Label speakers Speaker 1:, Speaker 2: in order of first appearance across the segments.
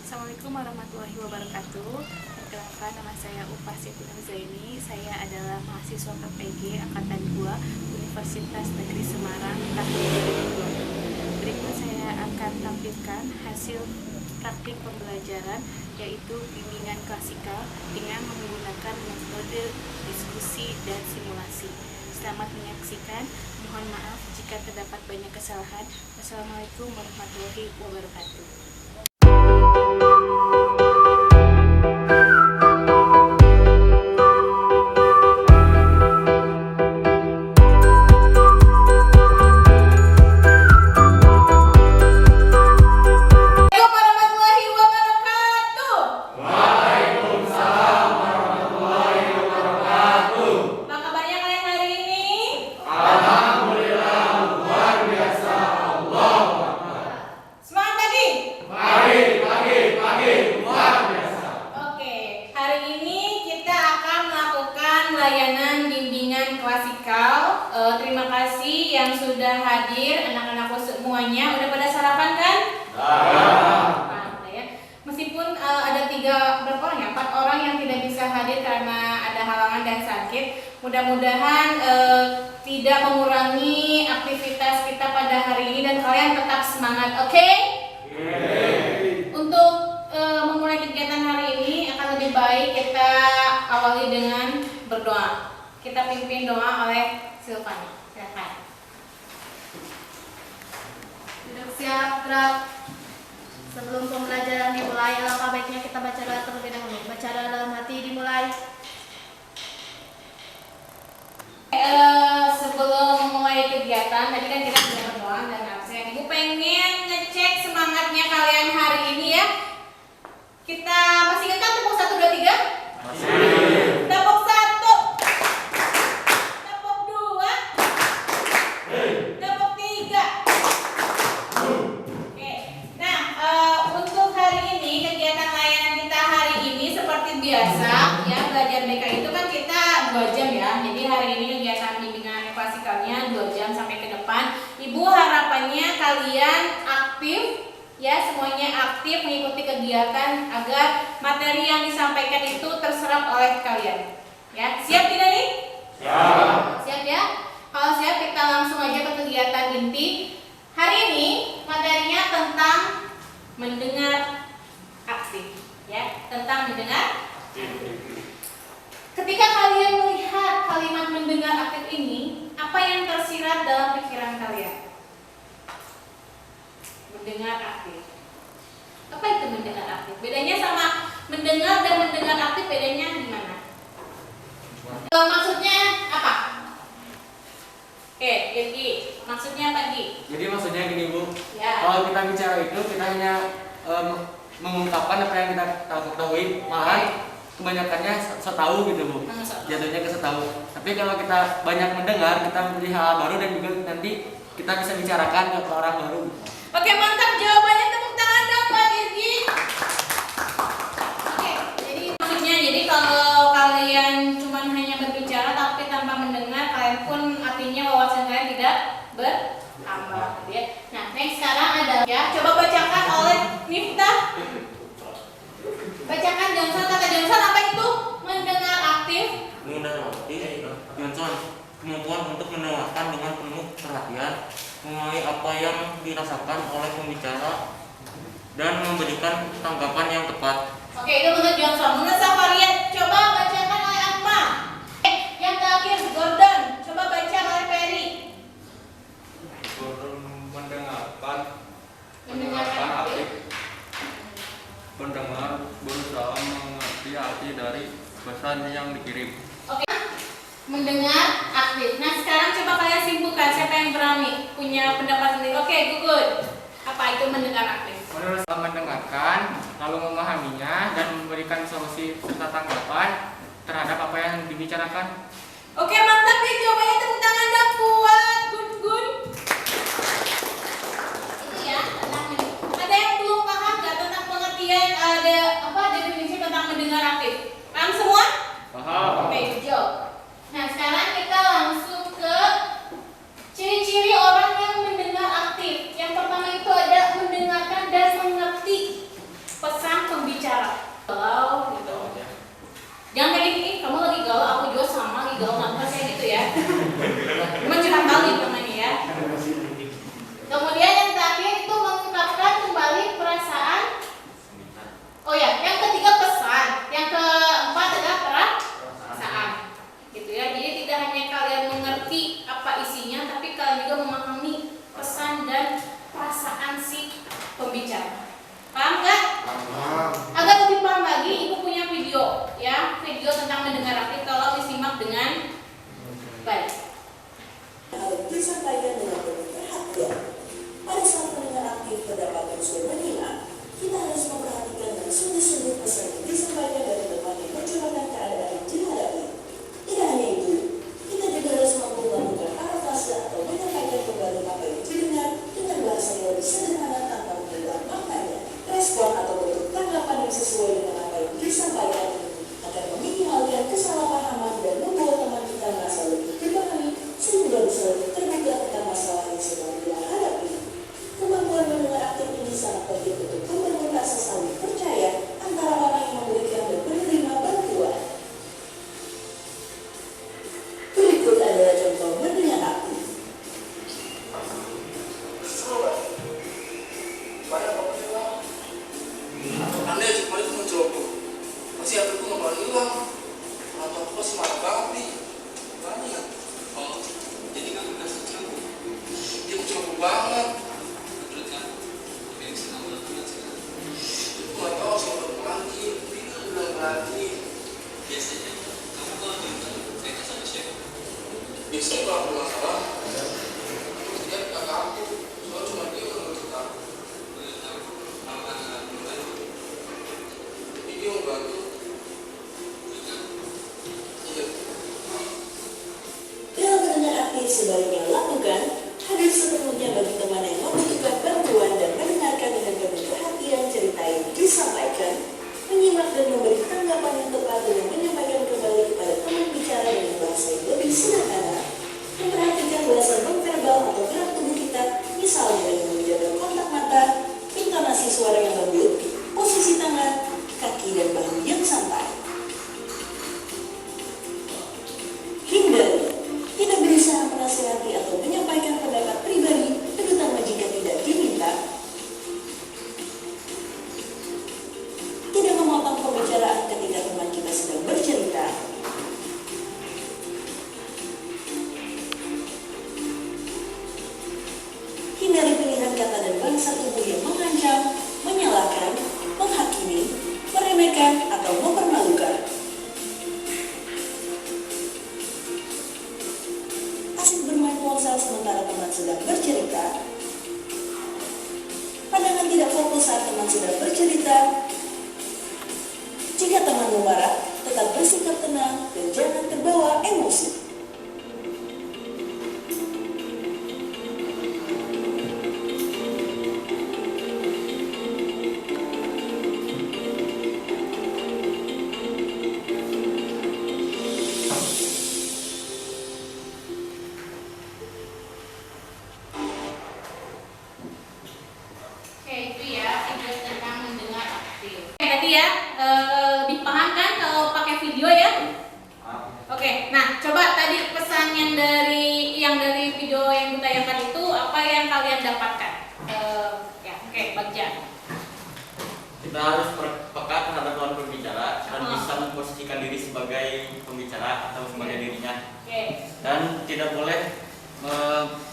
Speaker 1: Assalamualaikum warahmatullahi wabarakatuh. Perkenalkan, nama saya Upah Siti Nurzaini. Saya adalah mahasiswa KPG Angkatan 2 Universitas Negeri Semarang tahun 2020. Berikut saya akan tampilkan hasil praktik pembelajaran, yaitu bimbingan klasikal dengan menggunakan metode diskusi dan simulasi. Selamat menyaksikan. Mohon maaf jika terdapat banyak kesalahan. Wassalamualaikum warahmatullahi wabarakatuh. Layanan bimbingan klasikal. Terima kasih yang sudah hadir, anak-anakku semuanya. Udah pada sarapan kan? Ya. Meskipun ada 4 orang yang tidak bisa hadir karena ada halangan dan sakit. Mudah-mudahan tidak mengurangi aktivitas kita pada hari ini dan kalian tetap semangat, oke? Untuk memulai kegiatan hari ini akan lebih baik kita awali dengan berdoa. Kita pimpin doa oleh Silvani. Silakan.
Speaker 2: Duduk siap, gerak. Sebelum pembelajaran dimulai, alangkah baiknya kita baca doa terlebih dahulu. Baca doa dalam hati dimulai.
Speaker 1: Sebelum memulai kegiatan, tadi kan kita sudah berdoa dan absen. Ibu pengen ngecek semangatnya kalian hari ini ya. Kita masih ingat kan tepuk 1, 2, 3? Masih. Tepuk 1. Tepuk 2. Tepuk 3. Oke. Nah, untuk hari ini kegiatan layanan kita hari ini seperti biasa ya, belajar BK itu kan kita 2 jam ya. Jadi hari ini kegiatan bimbingan klasikalnya 2 jam sampai ke depan. Ibu harapannya kalian aktif ya, semuanya aktif mengikuti kegiatan agar materi yang disampaikan itu terserap oleh kalian. Ya, siap tidak nih? Siap. Siap ya? Kalau siap kita langsung aja ke kegiatan inti. Hari ini materinya tentang mendengar aktif. Ya, tentang mendengar aktif. Ketika kalian melihat kalimat mendengar aktif ini, apa yang tersirat dalam pikiran kalian? Mendengar aktif. Apa itu mendengar aktif? Bedanya sama mendengar dan mendengar aktif, bedanya di mana? Maksudnya apa? Oke, jadi maksudnya apa, Gi?
Speaker 3: Jadi maksudnya gini Bu,
Speaker 1: Ya.
Speaker 3: kalau kita bicara itu kita hanya mengungkapkan apa yang kita ketahui, malahan kebanyakannya setahu gitu Bu. Jatuhnya ke setahu. Tapi kalau kita banyak mendengar, kita memberi hal baru dan juga nanti kita bisa bicarakan ke orang baru.
Speaker 1: Oke, mantap jawabannya, tepuk tangan dong Mbak Irgi. Oke, jadi maksudnya kalau kalian cuma hanya berbicara tapi tanpa mendengar, kalian pun artinya wawasan kalian tidak bertambah ya. Nah, next sekarang ada ya, coba bacakan oleh Miftah. Bacakan Johnson, kata Johnson apa itu mendengar aktif?
Speaker 4: Mendengar aktif, Johnson, kemampuan untuk mendengarkan dengan penuh perhatian, mengenai apa yang dirasakan oleh pembicara dan memberikan tanggapan yang tepat.
Speaker 1: Oke, itu menurut Johnson. Menurut Safarian, coba bacakan oleh Akma. Yang terakhir Gordon, coba baca oleh Ferry. Mendengarkan aktif.
Speaker 5: Pendengar berusaha mengerti arti dari pesan yang dikirim.
Speaker 1: Oke, mendengar aktif. Nah, sekarang coba kalian simpulkan, siapa yang berani punya pendapat sendiri. Oke, good. Apa itu mendengar aktif?
Speaker 3: Menurut saya mendengarkan, lalu memahaminya dan memberikan solusi serta tanggapan terhadap apa yang dibicarakan.
Speaker 1: Oke, mantap deh jawabannya, tepuk tangan dong buat Gun. Itu ya, ada yang belum paham nggak tentang pengertian ada apa definisi tentang mendengar aktif? Paham semua?
Speaker 3: Paham.
Speaker 1: Oke, good job. Nah, sekarang kita langsung ke ciri-ciri orang yang mendengar aktif. Yang pertama itu ada mendengarkan dan mengerti pesan
Speaker 6: doang. Orang tua aku semangat banget nih. Banyak. Oh, jadi kamu kasih cepu? Dia cepu banget. Menurut kamu, apa yang bisa kamu lakukan sekarang? Aku nggak tahu sih udah lagi, tapi kan udah lagi. Biasanya kamu kalau cerita sama siapa? Biasanya kalau aku nggak salah, aku lihat kakak aku. Soalnya cuma dia yang menurut aku. Menurut aku, kalau kakak aku membantu, tapi dia membantu.
Speaker 7: Bila mendengar aktif sebaliknya lakukan, hadir sepenuhnya bagi teman yang membutuhkan bantuan dan mendengarkan dengan penuh perhatian cerita yang disampaikan, menyimak dan memberi tanggapan yang tepat dengan menyampaikan kembali kepada teman bicara dengan bahasa yang lebih sederhana, memperhatikan bahasa nonverbal atau gerak tubuh kita, misalnya dengan menjaga kontak mata, intonasi suara yang lembut, posisi tangan, kaki dan bahu yang santai. Hindari tidak berusaha menasihati atau menyampaikan pendapat pribadi, terutama jika tidak diminta. Tidak memotong pembicaraan ketika teman kita sedang bercerita. Hindari pilihan kata dan bahasa tubuh yang mengancam, menyalahkan, menghakimi, meremehkan, atau mempermalukan. Asik bermain ponsel sementara teman sedang bercerita. Pandangan tidak fokus saat teman sedang bercerita. Jika teman memarah, tetap bersikap tenang dan jangan terbawa emosi.
Speaker 1: Oke, itu ya video tentang mendengar aktif. Oke, tadi ya lebih paham kan kalau pakai video ya? Oke, nah coba tadi pesan yang dari video yang ditayangkan itu apa yang kalian dapatkan? Ya, oke, Bagja.
Speaker 3: Kita harus peka terhadap lawan pembicara dan bisa memposisikan diri sebagai pembicara atau sebagai dirinya.
Speaker 1: Oke.
Speaker 3: Dan tidak boleh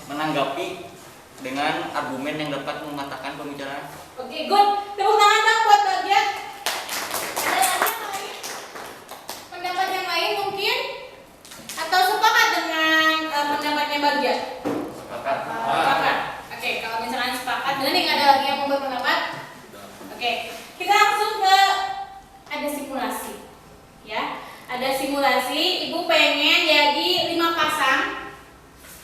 Speaker 3: menanggapi dengan argumen yang dapat mematahkan pembicaraan.
Speaker 1: Oke, good. Tepuk tangan dong buat Bagja. Ada lagi yang lain? Pendapat yang lain mungkin? Atau sepakat dengan pendapatnya Bagja?
Speaker 3: Sepakat.
Speaker 1: Sepakat. Oke, kalau misalkan sepakat, dan nih ada lagi yang mau berpendapat? Oke, kita langsung ke ada simulasi, ya. Ada simulasi. Ibu pengen jadi 5 pasang.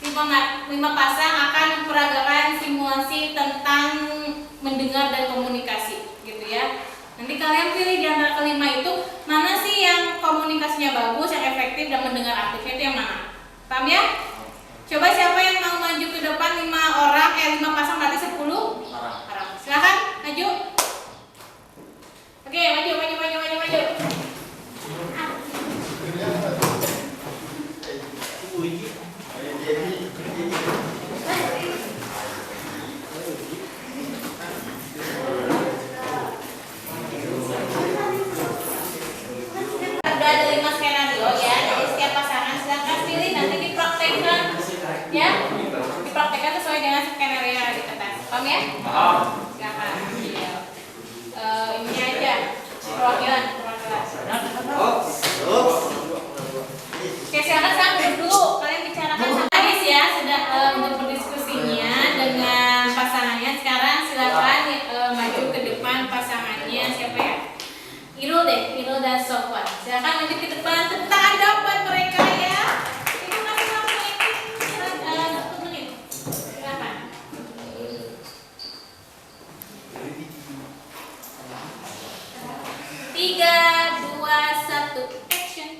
Speaker 1: 5 pasang akan memperagakan simulasi tentang mendengar dan komunikasi, gitu ya. Nanti kalian pilih di antara kelima itu mana sih yang komunikasinya bagus, yang efektif dan mendengar aktifnya itu yang mana? Paham ya? Coba siapa yang mau maju ke depan 5 pasang berarti 10 orang. Silakan maju. Oke, maju. Ada 5 skenario ya, jadi setiap pasangan silakan pilih nanti dipraktekkan ya, dipraktekkan sesuai dengan skenario yang ada di kertas. Paham ya? Silakan. Iya. Ini aja perwakilan. Oke, silakan sekarang dulu kalian bicarakan sama Aris ya, sudah untuk berdiskusinya dengan pasangannya. Sekarang silakan maju ke depan pasangannya. Siapa ya? Irul dan Sofwan. Silakan maju ke depan. Tepuk tangan dong buat mereka ya. Ini masing-masing itu 1 menit. Silakan. 3, 2, 1, action.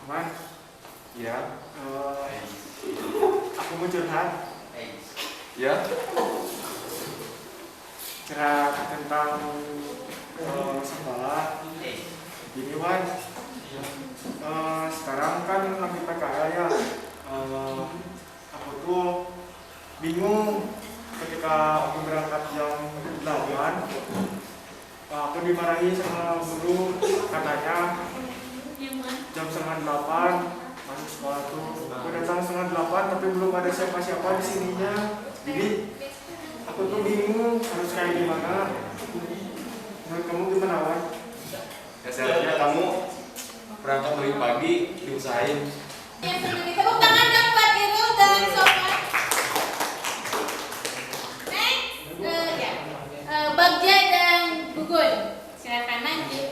Speaker 8: Mas, ya, aku mau curhat. Ya, curhat tentang sekolah. Gini Wan, sekarang kan lagi PKL ya. Aku tuh bingung ketika aku berangkat jam 8. aku dimarahi sama guru, katanya jam 7:30 masuk sekolah tuh. Aku datang 7:30 tapi belum ada siapa-siapa di sininya. Jadi aku tuh bingung harus kayak gimana. Menurut kamu gimana, Wan?
Speaker 6: Ya seharusnya kamu berangkat lebih pagi, diusahain.
Speaker 1: Yang sebelum tepuk tangan dong buat Irul dan Sofan. Next, Bagja dan Gugun. Silakan maju.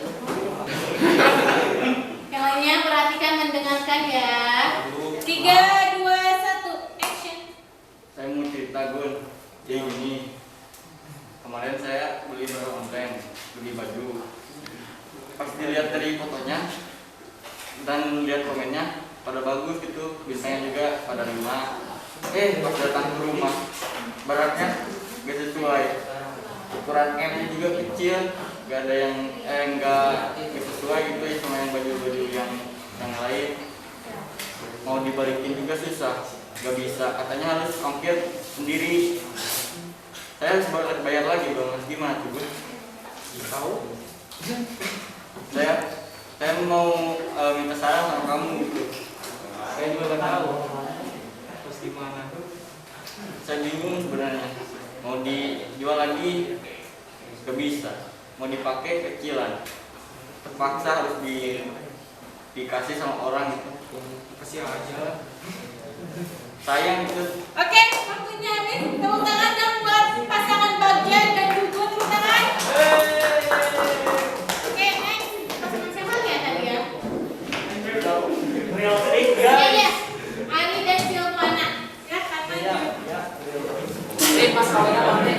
Speaker 1: Yang lainnya perhatikan mendengarkan ya. 3, 2, 1, action.
Speaker 3: Saya mau cerita Gun. Jadi gini, kemarin saya beli barang online, beli baju. Pas dilihat dari fotonya dan lihat komennya pada bagus gitu, bintangnya juga pada 5. Pas datang ke rumah, barangnya gak sesuai. Ukuran M-nya juga kecil, gak ada yang gak sesuai gitu ya sama yang baju-baju yang lain. Mau dibalikin juga susah, gak bisa. Katanya harus ongkir sendiri. Saya harus bayar lagi bang, gimana tuh Gun? Tahu? Saya mau minta saran sama kamu gitu. Saya juga gak tahu terus gimana. Saya bingung sebenarnya. Mau dijual lagi gak bisa, mau dipakai kecilan, terpaksa harus dikasih sama orang gitu. Kasih aja. Sayang gitu.
Speaker 1: Oke, waktunya habis. Tepuk tangan dong buat pasangan Bagja dan Gugun. Tepuk tangan. Oke, next. Pasangan siapa ya tadi ya? Iya. Ari dan Silvana. Silakan maju.
Speaker 3: Pas kawinnya mana?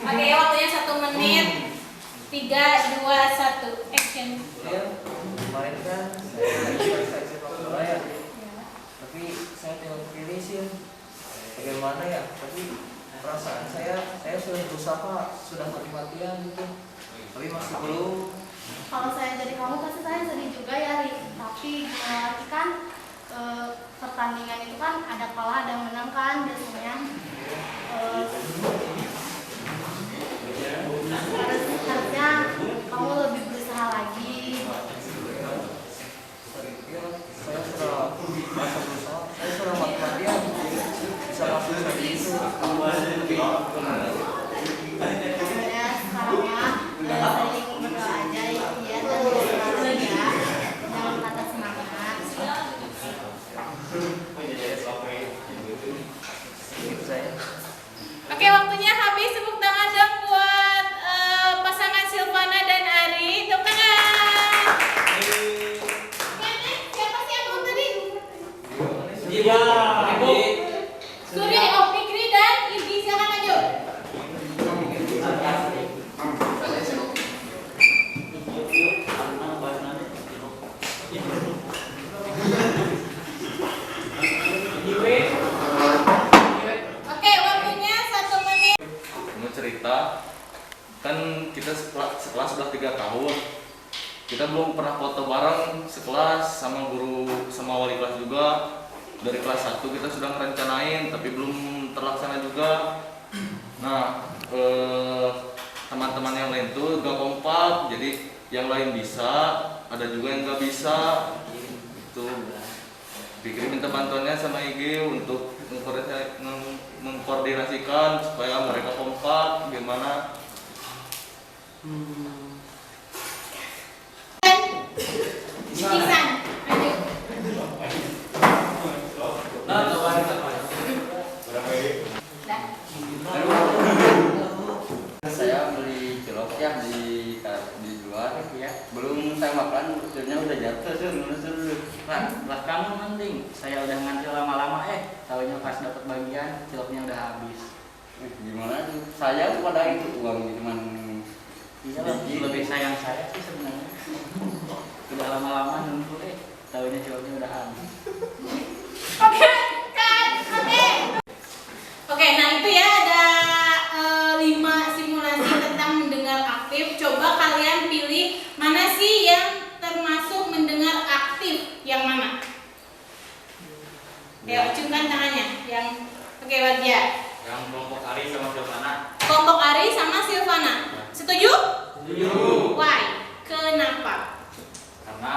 Speaker 1: Oke, waktunya 1 menit. 3, 2, 1, action.
Speaker 9: Kemarin kan saya sepak bola ya, tapi saya tidak pilih sih. Bagaimana ya? Tapi perasaan saya sudah berusaha, sudah mati-matian gitu, tapi masih belum.
Speaker 2: Kalau saya jadi kamu pasti saya sedih juga ya, Ri. Tapi kan pertandingan itu kan ada kalah ada menang kan biasanya. Harusnya kamu lebih berusaha lagi.
Speaker 9: Saya sudah merasa berusaha, saya sudah mati-matian bisa masuk lagi itu.
Speaker 2: Ya sekarang ya sering berdoa aja ya dan berusaha ya. Jangan patah semangat.
Speaker 1: Oke, waktunya habis. Tepuk tangan dong buat pasangan Silvana dan Ari. Tepuk tangan. Oke, next. Siapa sih yang mau tadi? Suri, Fikri dan Ibi. Silakan maju. Oke, waktunya 1 menit.
Speaker 5: Mau cerita, kan kita sekelas sudah 3 tahun. Kita belum pernah foto bareng sekelas sama guru, sama wali kelas juga. Dari kelas 1 kita sudah merencanain, tapi belum terlaksana juga. Nah, teman-teman yang lain tuh gak kompak, jadi yang lain bisa, ada juga yang gak bisa. Itu Fikri minta bantuannya sama IG untuk mengkoordinasikan supaya mereka kompak. Gimana?
Speaker 1: Isan, maju.
Speaker 3: Saya beli cilok ya di luar ya. Belum saya makan, udah jatuh.
Speaker 9: Lah kamu mending, saya udah ngantri lama-lama tahunya pas dapat bagian ciloknya udah habis.
Speaker 3: Gimana tuh? Saya pada itu uang cuman
Speaker 9: Iya lebih sayang saya sih sebenarnya. Udah lama-lama nunggu tahunya ciloknya udah habis.
Speaker 1: Oke, kan? Oke, nah itu ya ada 5 simulasi tentang mendengar aktif. Coba kalian pilih mana sih yang termasuk mendengar aktif, yang mana? Ya, acungkan tangannya. Yang Oke, Bagja.
Speaker 4: Yang kelompok Ari sama Silvana.
Speaker 1: Kelompok Ari sama Silvana. Setuju?
Speaker 3: Setuju.
Speaker 1: Why? Kenapa?
Speaker 4: Karena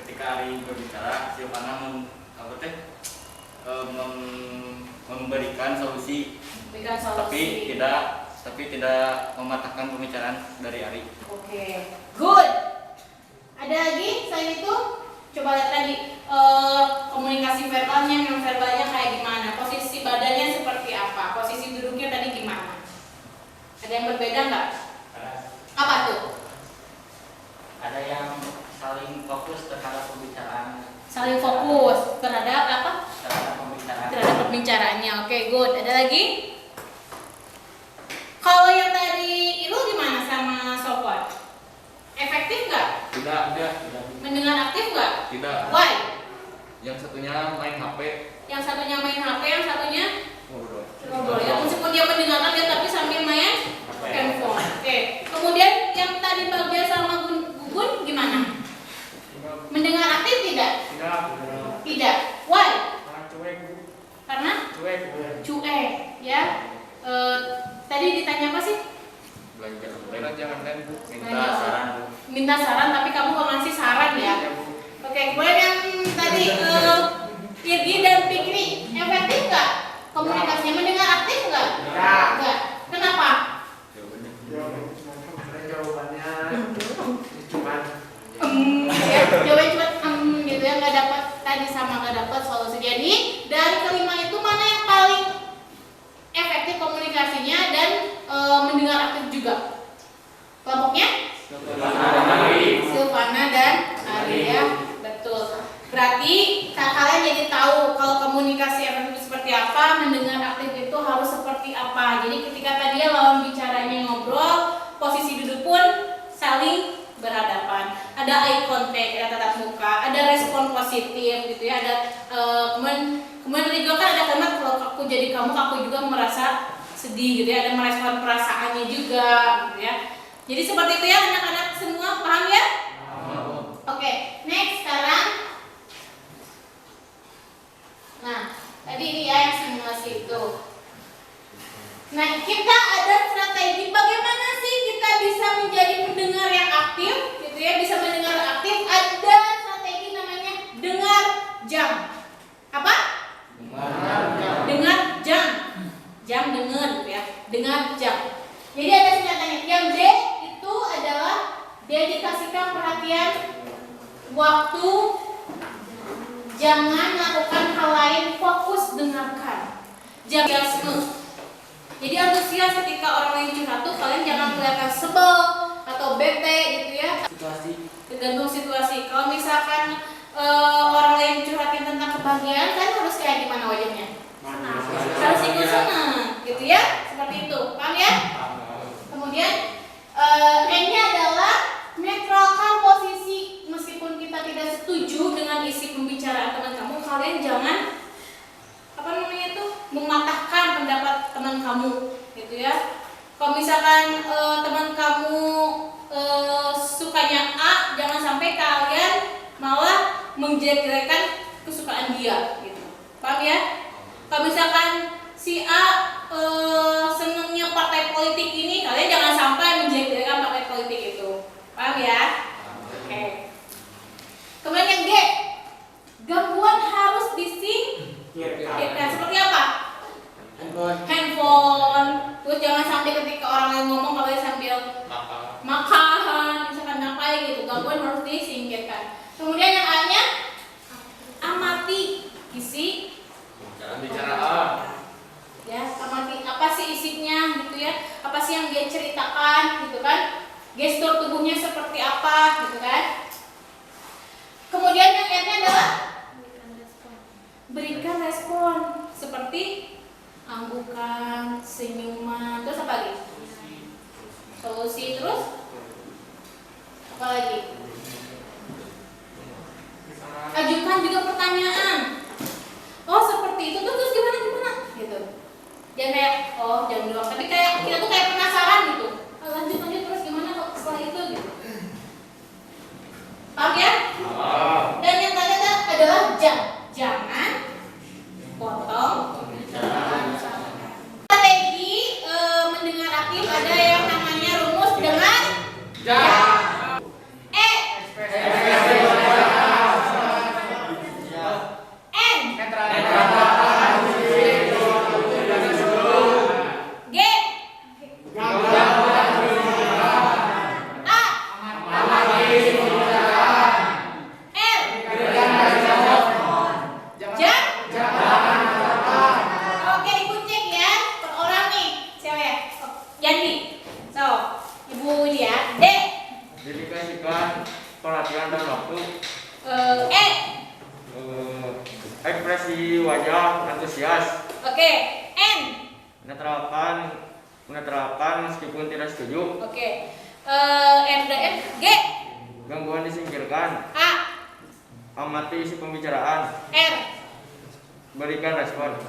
Speaker 4: ketika Ari berbicara, Silvana memberikan solusi,
Speaker 1: Berikan
Speaker 4: tapi
Speaker 1: solusi.
Speaker 4: tidak mematahkan pembicaraan dari Ari.
Speaker 1: Oke, good. Ada lagi selain itu? Coba lihat tadi komunikasi verbalnya, non verbalnya kayak gimana? Posisi badannya seperti apa? Posisi duduknya tadi gimana? Ada yang berbeda nggak? Apa tuh?
Speaker 9: Ada yang saling fokus terhadap pembicaraan,
Speaker 1: Saling fokus terhadap apa?
Speaker 9: terhadap pembicaraan.
Speaker 1: Terhadap perbicaraannya. Oke, good. Ada lagi? Kalau yang tadi itu gimana sama Sofwan? Efektif nggak?
Speaker 5: Tidak.
Speaker 1: Mendengar aktif nggak?
Speaker 5: Tidak.
Speaker 1: Why?
Speaker 5: Yang satunya main HP.
Speaker 1: Yang satunya main HP, yang satunya
Speaker 5: Ngobrol.
Speaker 1: ngobrol ya. Meskipun dia mendengarkan dia tapi sambil main handphone. Oke. Kemudian yang tadi Bagja sama Gugun gimana? Mendengar aktif tidak?
Speaker 8: Tidak.
Speaker 1: Tidak. Why?
Speaker 8: Karena cuek, Bu.
Speaker 1: Karena
Speaker 8: Cuek.
Speaker 1: cuek ya. Tadi ditanya apa sih?
Speaker 5: Jangan kan
Speaker 1: Minta
Speaker 5: saran.
Speaker 1: Minta saran tapi kamu nggak ngasih saran ya. Oke, kemudian yang tadi Irgi dan Fikri efektif nggak komunikasinya? Mendengar aktif nggak? Nggak. Kenapa?
Speaker 8: Jawabannya cuman
Speaker 1: Ya, jawabannya cuma gitu ya, nggak dapat tadi sama nggak dapat solusi. Jadi dari kelima itu mana yang paling efektif komunikasinya dan mendengar aktif juga? Kelompoknya? Silvana dan Ari ya, betul. Berarti kalian jadi tahu kalau komunikasi efektif seperti apa, mendengar aktif itu harus seperti apa. Jadi ketika tadi ya lawan bicaranya ngobrol, posisi duduk pun saling berhadapan. Ada eye contact, ada tatap muka, ada respon positif gitu ya. Ada kemudian juga kan ada kalimat kalau aku jadi kamu, aku juga merasa sedih gitu ya. Ada merespon perasaannya juga gitu ya. Jadi seperti itu ya anak-anak semua, paham ya? Oke, next sekarang. Nah, tadi ini ya yang simulasi itu. Nah, kita ada strategi bagaimana sih kita bisa menjadi pendengar yang aktif, gitu ya, bisa mendengar aktif. Ada strategi namanya dengar jam. Apa? Dengar jam. Jam dengar, gitu ya. Dengar jam. Jadi ada senjatanya. Yang D itu adalah dedikasikan perhatian, waktu, jangan lakukan hal lain, fokus dengarkan. Antusiasme. Jadi antusias ketika orang lain curhat tuh kalian jangan kelihatan sebel atau bete gitu ya. Tergantung situasi. Kalau misalkan orang lain curhatin tentang kebahagiaan, kan harus kayak gimana wajahnya? Harus ikut senang, gitu ya. Seperti itu, paham ya? Kemudian N-nya adalah netralkan posisi. Meskipun kita tidak setuju dengan isi pembicaraan teman kamu, kalian jangan mematahkan pendapat teman kamu, gitu ya. Kalau misalkan teman kamu sukanya A, jangan sampai kalian malah menjelek-jelekan kesukaan dia, gitu. Paham ya? Kalau misalkan si A senangnya partai politik ini, kalian jangan sampai menjelek-jelekan partai politik itu. Paham ya? Oke. Kemudian yang G, gangguan harus disingkirkan. Seperti apa? Handphone. Terus jangan sampai ketika orang lain ngomong kalian sambil makan, misalkan ngapain gitu. Gangguan harus disingkirkan. Kemudian yang A-nya, amati isi
Speaker 5: Bicara
Speaker 1: ya, amati apa sih isinya gitu ya, apa sih yang dia ceritakan gitu kan, gestur tubuhnya seperti apa gitu kan. Kemudian yang N-nya adalah berikan respon seperti anggukan, senyuman, terus apa lagi? Solusi, terus apa lagi? Ajukan juga pertanyaan. Oh seperti itu, terus gimana gitu. Jangan kayak oh jam doang, tapi kayak kita tuh kayak penasaran gitu. Lanjut terus gimana kok setelah itu gitu. Paham ya? Dan yang tadi adalah jangan potong Yandi. So, Ibu ini ya. D.
Speaker 8: Dedikasikan perhatian dan waktu.
Speaker 1: E.
Speaker 8: Ekspresi wajah antusias.
Speaker 1: Oke. N.
Speaker 8: Menetralkan meskipun tidak setuju.
Speaker 1: Oke. M dan N. G.
Speaker 8: Gangguan disingkirkan.
Speaker 1: A.
Speaker 8: Amati isi pembicaraan.
Speaker 1: R.
Speaker 8: Berikan respon.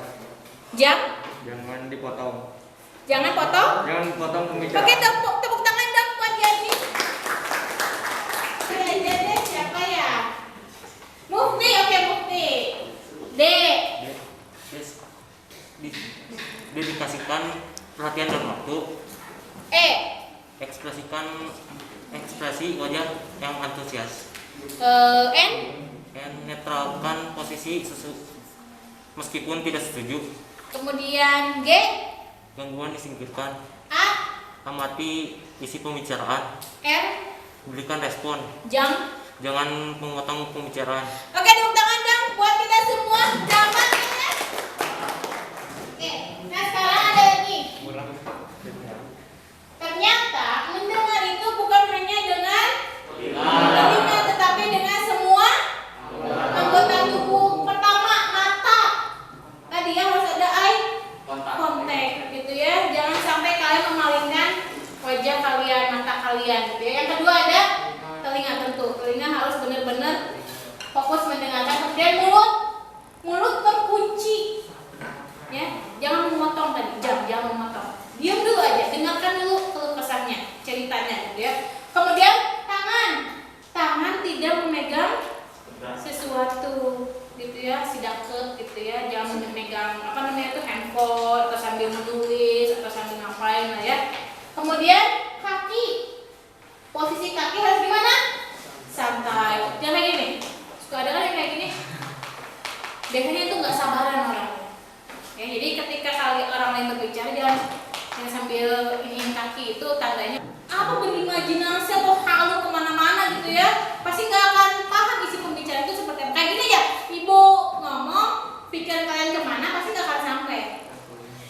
Speaker 1: Jam.
Speaker 8: Jangan dipotong.
Speaker 1: Jangan potong.
Speaker 8: Jangan potong pembicaraan.
Speaker 1: Oke, tepuk tangan dong buat Yandi. Jadi siapa ya? Mufti, oke Mufti. D.
Speaker 4: Dedikasikan perhatian dan waktu.
Speaker 1: E.
Speaker 4: Ekspresi wajah yang antusias.
Speaker 1: N.
Speaker 4: Netralkan posisi meskipun tidak setuju.
Speaker 1: Kemudian G.
Speaker 4: Gangguan disingkirkan.
Speaker 1: A.
Speaker 4: Amati isi pembicaraan.
Speaker 1: R.
Speaker 4: Berikan respon.
Speaker 1: Jam.
Speaker 4: Jangan memotong pembicaraan.
Speaker 1: Oke, tepuk tangan dong buat kita semua. Zaman ya. Oke, nah sekarang ada lagi. Ternyata mendengar itu bukan hanya dengan telinga, tetapi dengan semua anggota tubuh. Pertama, mata. Tadi ya harus ada eye contact gitu ya. Jangan sampai kalian memalingkan wajah kalian, mata kalian gitu ya. Yang kedua ada telinga, tentu. Telinga harus benar-benar fokus mendengarkan. Kemudian mulut terkunci. Ya, jangan memotong tadi. Jangan memotong. Diam dulu aja, dengarkan dulu keluh kesahnya, ceritanya gitu ya. Kemudian tangan tidak memegang sesuatu gitu ya, sidaket gitu ya. Jangan memegang handphone atau sambil menulis atau sambil ngapain lah ya. Kemudian kaki, posisi kaki harus gimana? Santai, jangan kayak gini. Suka ada kan yang kayak gini? Biasanya itu nggak sabaran orang. Ya, jadi ketika orang lain berbicara jangan sambil iniin kaki, itu tandanya apa berimajinasi atau halu kemana-mana gitu ya. Pasti nggak akan paham isi pembicaraan itu seperti apa. Kayak gini aja, ibu ngomong, pikiran kalian kemana pasti nggak akan sampai.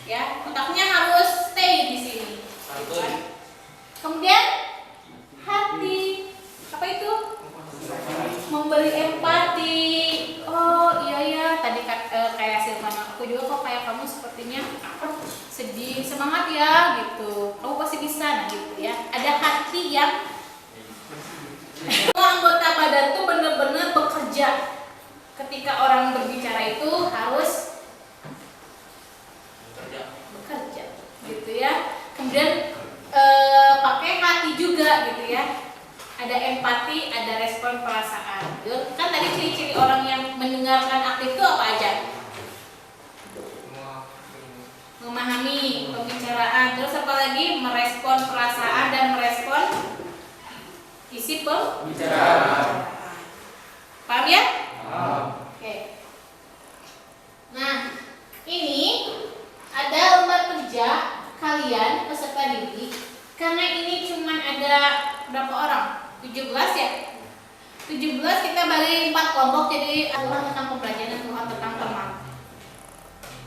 Speaker 1: Ya, otaknya harus stay di sini. Kemudian hati, apa itu? Memberi empati. Oh iya ya, tadi kayak Silvana, aku juga kok kayak kamu sepertinya sedih, semangat ya gitu. Kamu pasti bisa, nah gitu ya. Ada hati yang semua anggota badan tuh benar-benar bekerja. Ketika orang berbicara itu harus bekerja, gitu ya. Kemudian pakai hati juga gitu ya. Ada empati, ada respon perasaan. Kan tadi ciri-ciri orang yang mendengarkan aktif itu apa aja? Memahami pembicaraan, terus apa lagi? Merespon perasaan dan merespon isi pembicaraan. Paham ya? Oke. Nah, ini ada lembar kerja kalian peserta didik. Karena ini cuma ada berapa orang? 17 ya? 17 kita bagi 4 kelompok, jadi adalah tentang pembelajaran Tuhan, tentang teman.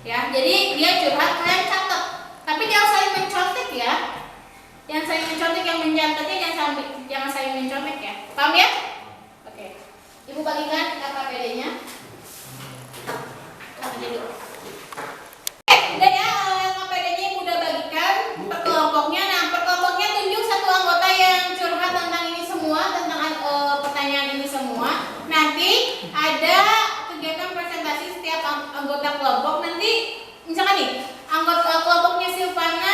Speaker 1: Ya, jadi dia curhat, kalian catat. Tapi jangan saling mencontek ya. Yang saling mencontek, yang mencatatnya jangan saling mencontek ya. Paham ya? Oke. Ibu bagikan KKPD-nya. KKPD dulu. Udah ya, KKPD-nya ibu udah bagikan per kelompoknya. Nah, per kelompoknya tunjuk satu anggota yang curhat tentang ini semua, tentang pertanyaan ini semua. Nanti ada kegiatan presentasi setiap anggota kelompok. Nanti misalkan nih, anggota kelompoknya Silvana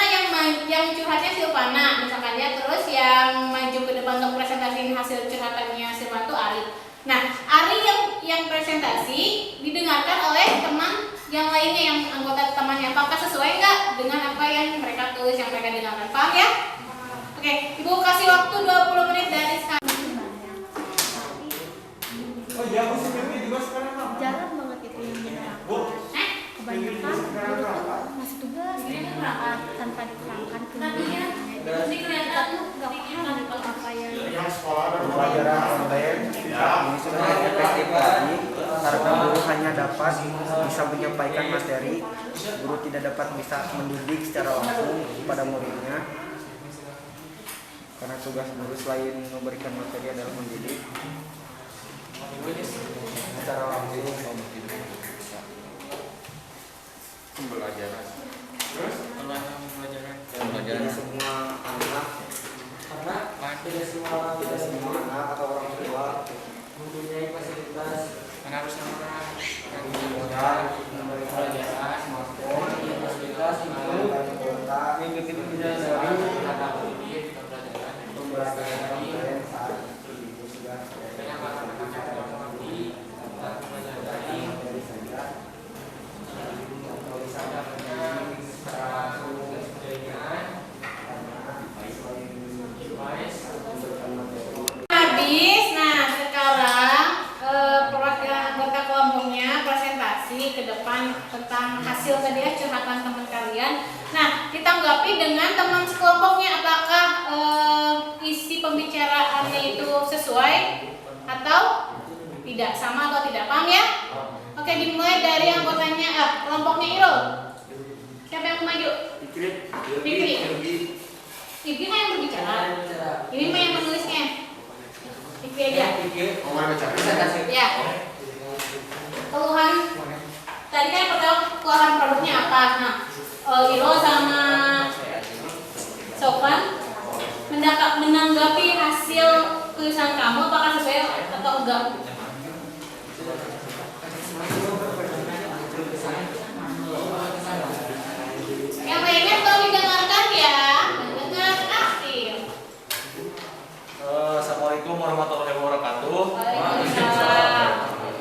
Speaker 1: yang curhatnya Silvana misalkan ya, terus yang maju ke depan untuk presentasi hasil curhatannya Silvana itu Ari. Nah, Ari yang presentasi didengarkan oleh teman yang lainnya, yang anggota temannya. Apakah sesuai nggak dengan apa yang mereka tulis, yang mereka dengarkan? Paham ya? Oke, Ibu kasih waktu 20 menit dari sekarang.
Speaker 8: Oh iya, aku sendiri juga sekarang apa?
Speaker 2: Jarang banget itu yang menerangkan. Kebanyakan masih tugas tanpa diterangkan ke
Speaker 1: Tadinya ini kelihatan
Speaker 2: nggak paham apa yang
Speaker 8: Sekolah dan pelajaran online ini sudah efektif lagi karena guru hanya dapat bisa menyampaikan materi, guru tidak dapat bisa mendidik secara langsung pada muridnya. Karena tugas guru selain memberikan materi adalah mendidik secara langsung.
Speaker 5: Pembelajaran.
Speaker 8: Jadi semua anak, tidak semua anak atau orang tua mempunyai fasilitas memberi pelajaran, smartphone, fasilitas menggunakan kuota dari pembelajaran online saat itu sudah
Speaker 1: Habis. Nah, sekarang perwakilan anggota kelompoknya presentasi ke depan tentang hasil tadi ya, curhatan teman kalian. Nah, ditanggapi dengan teman sekelompoknya, apakah isi pembicaraannya itu sesuai atau tidak, sama atau tidak, paham ya? Oke, dimulai dari anggotanya, kelompoknya Irul. Siapa yang mau maju? Fikri. Fikri mah yang berbicara. Ini mah yang menulisnya. Fikri aja. Ya. Keluhan. Tadi kan pertama keluhan produknya apa? Nah, Irul sama Sofan menanggapi hasil tulisan kamu apakah sesuai atau enggak? Yang lainnya tolong didengarkan ya, mendengar aktif.
Speaker 5: Assalamualaikum warahmatullahi wabarakatuh.
Speaker 1: Waalaikumsalam.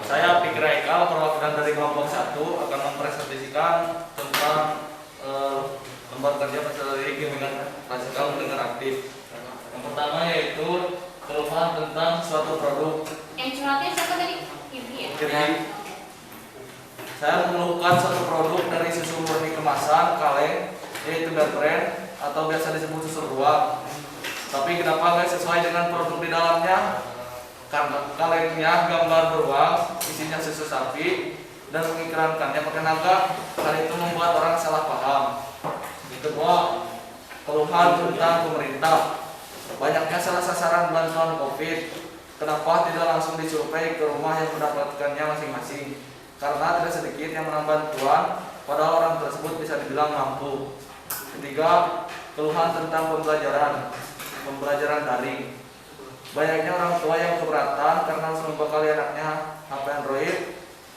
Speaker 5: Saya Fikri Haikal, perwakilan dari kelompok 1 akan mempresentasikan tentang lembar kerja peserta didik bimbingan rasional mendengar aktif. Yang pertama yaitu keluhan tentang suatu produk.
Speaker 1: Yang curhatnya siapa tadi? Ibu ya?
Speaker 5: Jadi, saya mengeluhkan suatu produk dari susu murni kemasan kaleng, yaitu brand atau biasa disebut susu ruang. Tapi kenapa nggak sesuai dengan produk di dalamnya? Karena kalengnya gambar beruang, isinya susu sapi, dan mengiklankannya pakai naga. Hal itu membuat orang salah paham. Yang kedua, keluhan tentang pemerintah. Banyaknya salah sasaran bantuan COVID. Kenapa tidak langsung disurvei ke rumah yang mendapatkannya masing-masing? Karena tidak sedikit yang menambah bantuan, padahal orang tersebut bisa dibilang mampu. Ketiga, keluhan tentang pembelajaran daring. Banyaknya orang tua yang keberatan karena harus membekali anaknya HP Android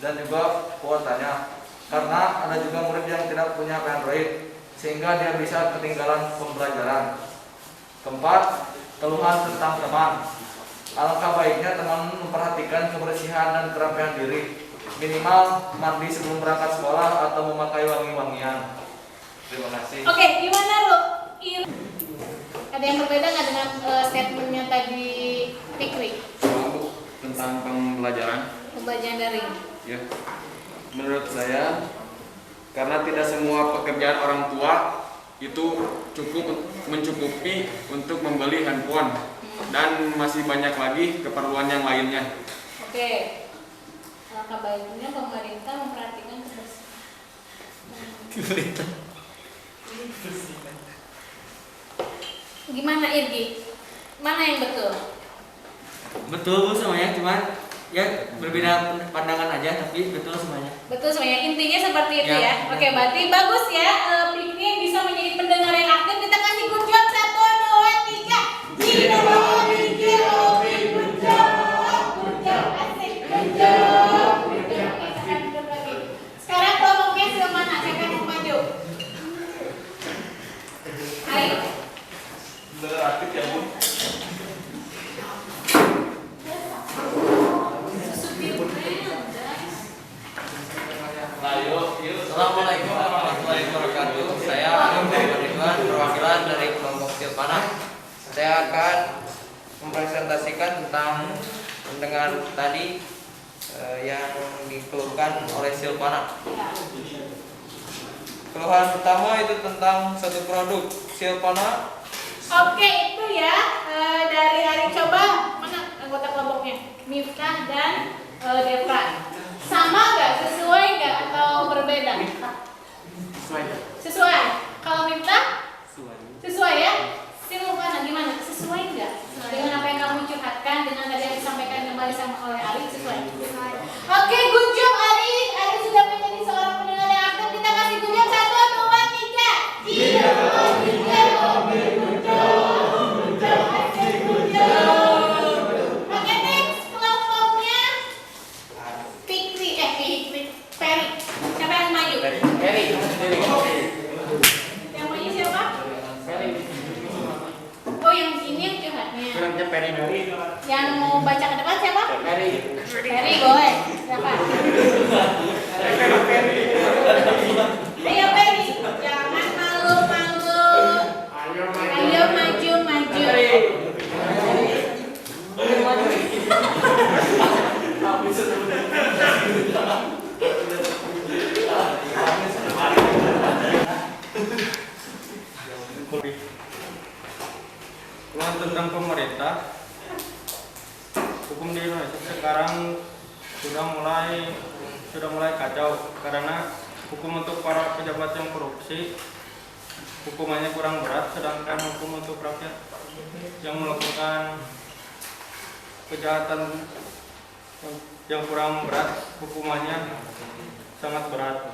Speaker 5: dan juga kuotanya. Karena ada juga murid yang tidak punya HP Android, sehingga dia bisa ketinggalan pembelajaran. Keempat, keluhan tentang teman. Alangkah baiknya teman memperhatikan kebersihan dan kerapian diri. Minimal mandi sebelum berangkat sekolah atau memakai wangi-wangian. Terima kasih.
Speaker 1: Oke, gimana lu? Ada yang berbeda nggak dengan statementnya tadi Fikri?
Speaker 5: Tentang pembelajaran.
Speaker 1: Pembelajaran daring.
Speaker 5: Ya, menurut saya karena tidak semua pekerjaan orang tua itu mencukupi untuk membeli handphone dan masih banyak lagi keperluan yang lainnya.
Speaker 1: Oke. Alangkah baiknya pemerintah memperhatikan kebersihan. Gimana Irgi? Mana yang betul?
Speaker 3: Betul Bu semuanya, cuman ya berbeda pandangan aja tapi betul semuanya.
Speaker 1: Betul semuanya, intinya seperti itu
Speaker 3: Ya.
Speaker 1: ya. Oke, berarti bagus ya. Fikri bisa menjadi pendengar yang aktif. Kita kasih good job 1, 2, 3. Jika mau mikir, good job, asik, good job. Oke, sekarang duduk lagi. Sekarang kelompoknya sudah mana? Siapa yang mau maju? Ayo.
Speaker 5: Bener aktif ya Bu.
Speaker 9: Assalamualaikum warahmatullahi wabarakatuh. Saya Muhammad Ridwan, perwakilan dari kelompok Silpana. Saya akan mempresentasikan tentang dengan tadi yang dikeluhkan oleh Silpana. Keluhan pertama itu tentang satu produk Silpana.
Speaker 1: Oke, itu ya. Dari hari coba mana anggota kelompoknya? Miftah dan Devra. Sama nggak? Sesuai nggak atau berbeda? Sesuai. Kalau Miftah? Sesuai ya? Silvana gimana? Sesuai nggak? Dengan apa yang kamu curhatkan, dengan tadi yang disampaikan kembali sama oleh Ari, sesuai? Oke, good job Ari. Ari sudah menjadi seorang pendengar yang aktif. Kita kasih good job 1, 2, 3. Iya, good job. Oke, next kelompoknya Fikri, Ferry. Siapa yang maju? Yang maju siapa? Oh, yang ini yang curhatnya. Yang mau baca ke depan siapa? Ferry, boleh. Siapa? Ayo Ferry, jangan malu-malu. Ayo maju.
Speaker 8: Keluhan tentang pemerintah, hukum di Indonesia sekarang sudah mulai kacau karena hukum untuk para pejabat yang korupsi hukumannya kurang berat, sedangkan hukum untuk rakyat yang melakukan kejahatan yang kurang berat hukumannya sangat berat,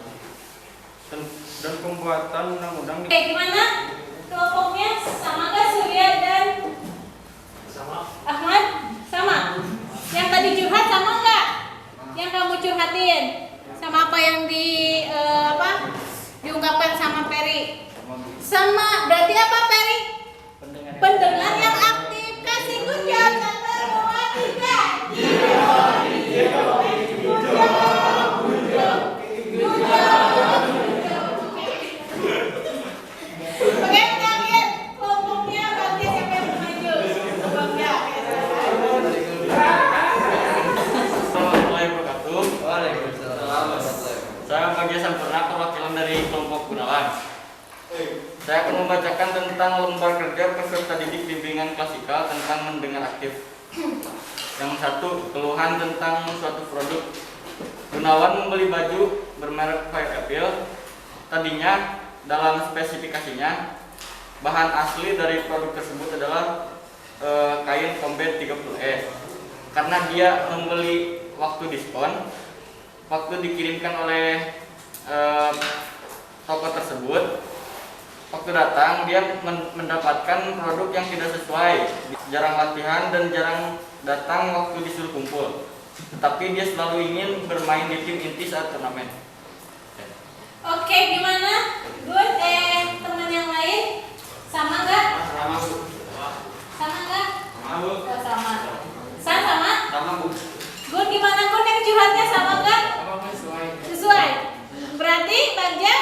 Speaker 8: dan pembuatan undang-undang
Speaker 1: Oke, gimana? Kelompoknya sama nggak Surya dan Ahmad? Sama. Yang tadi curhat sama nggak? Yang kamu curhatin sama apa yang diungkapkan sama Ferry? Sama. Berarti apa Ferry? Pendengar yang aktif. Kasih good job. 1, 2, 3. Good job. Oke, kita lihat kelompoknya bagian siapa yang maju. Bangga.
Speaker 3: Assalamualaikum warahmatullahi wabarakatuh. Saya Bagia Sampurna, perwakilan dari kelompok Gunawan. Saya akan membacakan tentang lembar kerja peserta didik bimbingan klasikal tentang mendengar aktif. Yang satu, keluhan tentang suatu produk. Gunawan membeli baju bermerek Fire Appeal. Tadinya dalam spesifikasinya bahan asli dari produk tersebut adalah kain Combat 30S. Karena dia membeli waktu diskon, waktu dikirimkan oleh toko tersebut, waktu datang dia mendapatkan produk yang tidak sesuai, jarang latihan dan jarang datang waktu disuruh kumpul. Tetapi dia selalu ingin bermain di tim inti saat turnamen.
Speaker 1: Oke, gimana? Good. Teman yang lain sama nggak? Sama nggak? Oh, sama. Sama?
Speaker 3: Bu.
Speaker 1: Good, gimana Good? Yang curhatnya sama nggak? Sesuai. Berarti Bagja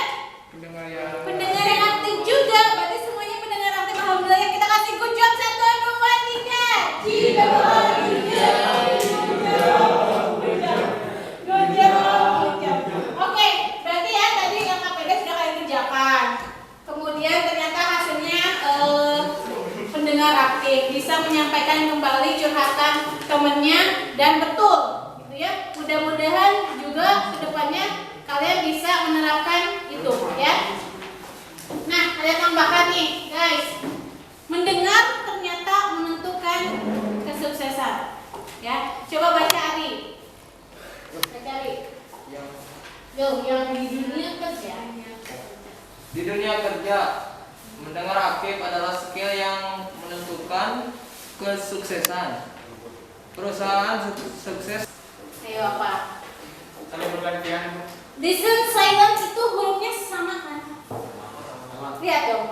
Speaker 1: pendengar yang aktif juga. Berarti semuanya pendengar aktif. Alhamdulillah, kita kasih good job 1, 2, 3. Good job. Oke, berarti ya tadi yang KPD sudah kalian kerjakan. Kemudian ternyata hasilnya pendengar aktif bisa menyampaikan kembali curhatan temennya dan betul, gitu ya. Mudah-mudahan juga kedepannya kalian bisa menerapkan itu, ya. Nah, ada tambahan nih, guys. Mendengar ternyata menentukan kesuksesan, ya. Coba baca Ari. Baca Ari. Yang di dunia kerja.
Speaker 9: Di dunia kerja, mendengar aktif adalah skill yang menentukan kesuksesan. Perusahaan sukses.
Speaker 1: Ayo apa?
Speaker 8: saling bergantian.
Speaker 1: Listen silence itu hurufnya sama kan? Lihat dong.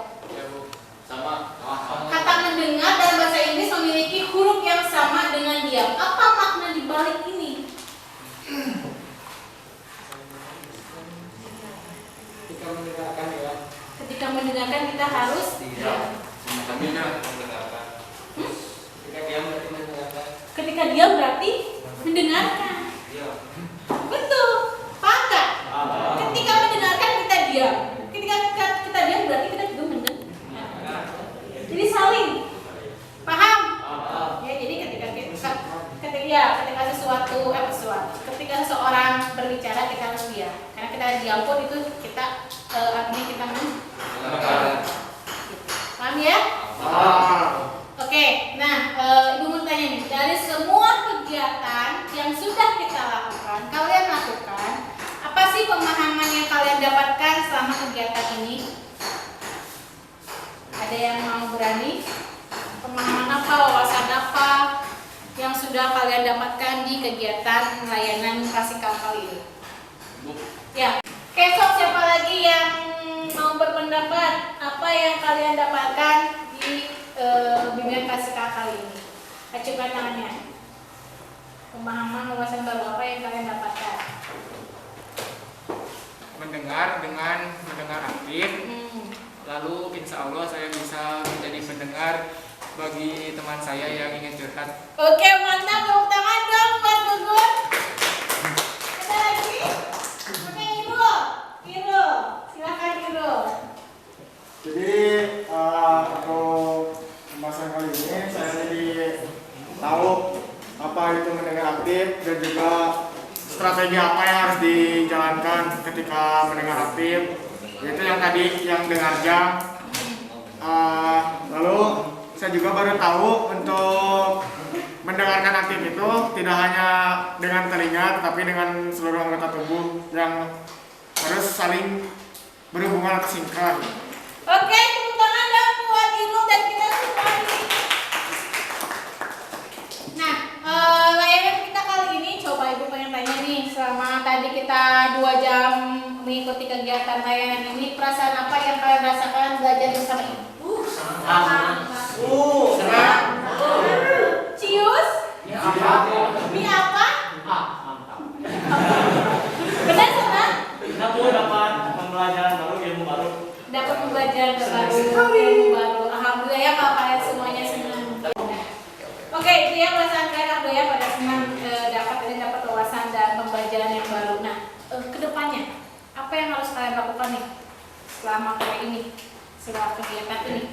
Speaker 5: Sama.
Speaker 1: Kata mendengar dalam bahasa Inggris memiliki huruf yang sama dengan diam. Apa makna di balik ini? Ketika mendengarkan kita harus diam. Ketika diam berarti mendengarkan. Betul. Paham nggak? Ketika mendengarkan kita diam. Ketika kita diam berarti kita juga mendengar. Jadi saling. Paham? Ya, jadi ketika sesuatu ketika seseorang yang mau berani? Pemahaman apa, wawasan apa yang sudah kalian dapatkan di kegiatan layanan prasikal kali ini? Ya, besok siapa lagi yang mau berpendapat apa yang kalian dapatkan di bimbingan prasikal kali ini? Acukan tangannya. Pemahaman wawasan baru apa yang kalian dapatkan?
Speaker 8: Mendengar dengan mendengar aktif. Lalu insya Allah saya bisa menjadi pendengar bagi teman saya yang ingin curhat.
Speaker 1: Oke, mantap, tepuk tangan dong buat Gugun. Ada lagi? Oke, Iro, silakan Iro.
Speaker 8: Jadi untuk pembahasan kali ini saya jadi tahu apa itu mendengar aktif dan juga strategi apa yang harus dijalankan ketika mendengar aktif, yaitu yang tadi yang dengarnya. Lalu saya juga baru tahu untuk mendengarkan aktif itu tidak hanya dengan telinga tetapi dengan seluruh anggota tubuh yang harus saling berhubungan atau sinkron.
Speaker 1: Oke, tepuk tangan dong buat Iro dan kita semua ini. Nah, layanan kita kali ini, coba Ibu pengen tanya nih, selama tadi kita 2 jam mengikuti kegiatan layanan ini, perasaan apa yang kalian rasakan belajar bersama Ibu? Senang. Cius? Mie apa? Benar senang?
Speaker 9: Dapat pembelajaran baru, ilmu baru.
Speaker 1: Dapat pembelajaran baru, ilmu baru. Alhamdulillah ya kalau kalian semuanya senang. Oke, itu ya perasaan kalian, alhamdulillah pada senang dapat wawasan dan pembelajaran yang baru. Nah, kedepannya apa yang harus kalian lakukan nih selama hari ini, setelah kegiatan ini?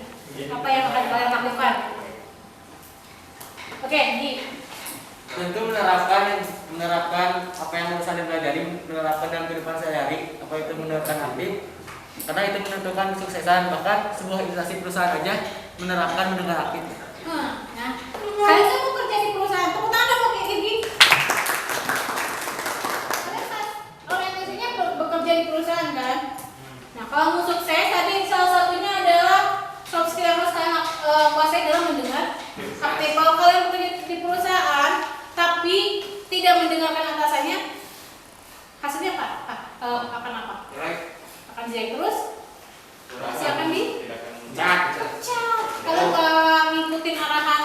Speaker 1: Apa yang akan kalian lakukan? Oke, Di.
Speaker 3: Tentu menerapkan apa yang harus saya pelajari, menerapkan dalam kehidupan sehari-hari, apa itu menerapkan aktif, karena itu menentukan kesuksesan. Bahkan sebuah instansi perusahaan aja menerapkan mendengar aktif.
Speaker 1: Nah, kalian semua kerja di perusahaan, tepuk tangan dong kayak gini. Kalian organisasinya bekerja di perusahaan kan? Nah, kalau mau sukses tadi salah satunya adalah soft skill yang harus kalian kuasai dalam mendengar aktif. Kalau kalian bekerja di perusahaan tapi tidak mendengarkan atasannya, hasilnya apa? Akan apa? Akan jelek terus? Hasil akan pecat. Kalau nggak ngikutin arahan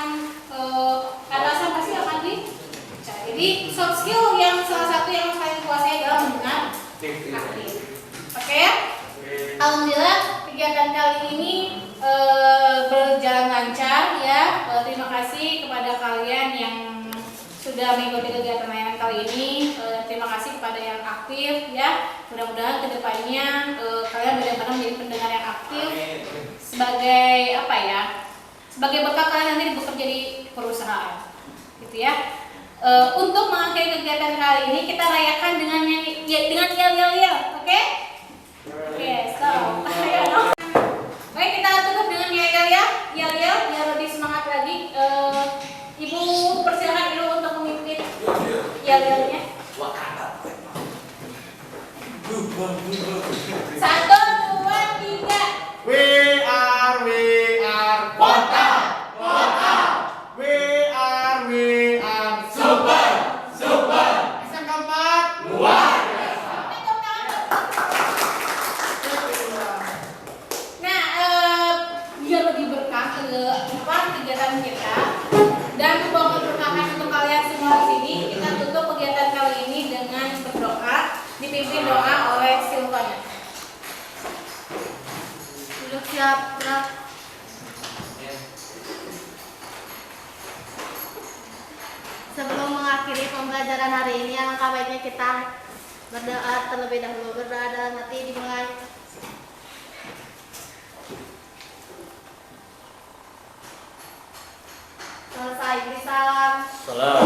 Speaker 1: atasan pasti akan dipecat. Jadi soft skill yang salah satu yang harus kalian kuasai dalam mendengar aktif. Oke ya? Alhamdulillah kegiatan kali ini berjalan lancar ya. Terima kasih kepada kalian yang sudah mengikuti kegiatan layanan kali ini. Terima kasih kepada yang aktif ya. Mudah-mudahan kedepannya kalian benar-benar menjadi pendengar yang aktif sebagai apa ya? Sebagai bekal kalian nanti bekerja di perusahaan, gitu ya. Untuk mengakhiri kegiatan kali ini kita rayakan dengan nyanyi, dengan yel-yel, oke? Oke, so ayo. Baik, kita tutup dengan yel-yel biar lebih semangat lagi. Ibu persilakan Ibu untuk memimpin yel-yelnya. 1, 2, 3.
Speaker 8: We are kota. We are super. Yang keempat, luar.
Speaker 1: Nah, biar lebih berkah ke depan kegiatan kita dan membawa keberkahan untuk kalian semua di sini, kita tutup kegiatan kali ini dengan berdoa, dipimpin doa oleh Silvana.
Speaker 2: Duduk siap, gerak. Sebelum mengakhiri pembelajaran hari ini, alangkah baiknya kita berdoa terlebih dahulu. Berdoa dalam hati dimulai. Selesai, beri salam.
Speaker 9: Salam.